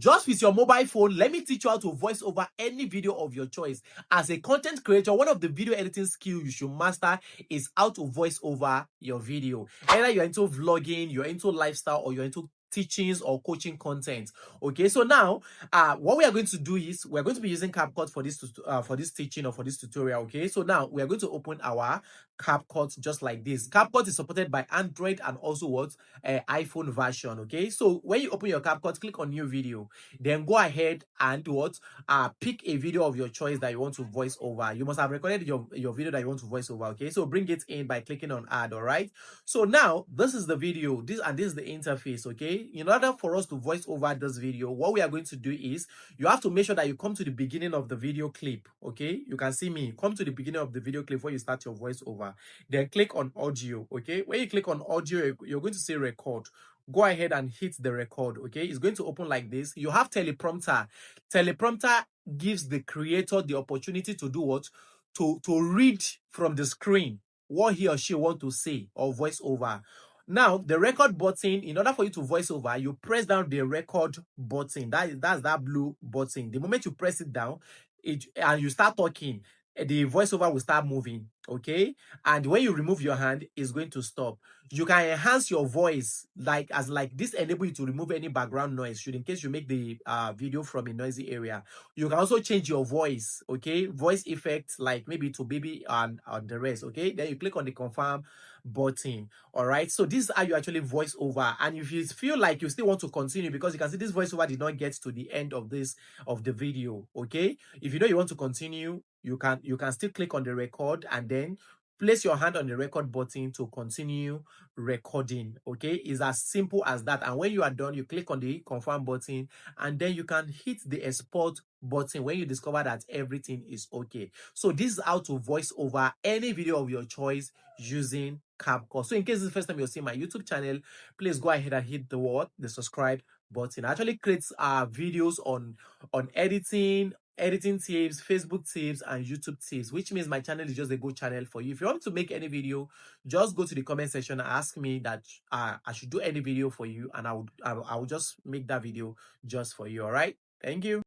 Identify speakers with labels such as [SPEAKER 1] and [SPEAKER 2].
[SPEAKER 1] just with your mobile phone. Let me teach you how to voice over any video of your choice. As a content creator, one of the video editing skills you should master is how to voice over your video. Either you're into vlogging, you're into lifestyle, or you're into teachings or coaching content. Okay, so now what we are going to do is we're going to be using CapCut for this teaching or for this tutorial. Okay, so now we are going to open our CapCut just like this. CapCut is supported by Android and also what iPhone version. Okay, so when you open your CapCut, click on new video, then go ahead and what pick a video of your choice that you want to voice over. You must have recorded your video that you want to voice over. Okay, so bring it in by clicking on add. All right, so now this is the video, this is the interface. Okay, in order for us to voice over this video, what we are going to do is you have to make sure that you come to the beginning of the video clip. Okay, you can see me, come to the beginning of the video clip before you start your voiceover, then click on audio. Okay, when you click on audio, you're going to say record. Go ahead and hit the record. Okay, it's going to open like this. You have teleprompter. Teleprompter gives the creator the opportunity to do what? To read from the screen what he or she want to say or voice over. Now, the record button, in order for you to voice over, you press down the record button. That's that blue button. The moment you press it down, and you start talking, the voiceover will start moving. Okay, and when you remove your hand, it's going to stop. You can enhance your voice like this, enable you to remove any background noise should in case you make the video from a noisy area. You can also change your voice. Okay, voice effects like maybe to baby and the rest. Okay, then you click on the confirm button. All right, so this is how you actually voice over. And if you feel like you still want to continue, because you can see this voiceover did not get to the end of the video. Okay, if you know you want to continue, you can still click on the record and then place your hand on the record button to continue recording. Okay, it's as simple as that. And when you are done, you click on the confirm button and then you can hit the export button when you discover that everything is okay. So this is how to voice over any video of your choice using CapCut. So in case this is the first time you're seeing my YouTube channel, please go ahead and hit the subscribe button. I actually create videos on editing tips, Facebook tips, and YouTube tips, which means my channel is just a good channel for you. If you want to make any video, just go to the comment section and ask me that I should do any video for you, and I will just make that video just for you. All right, thank you.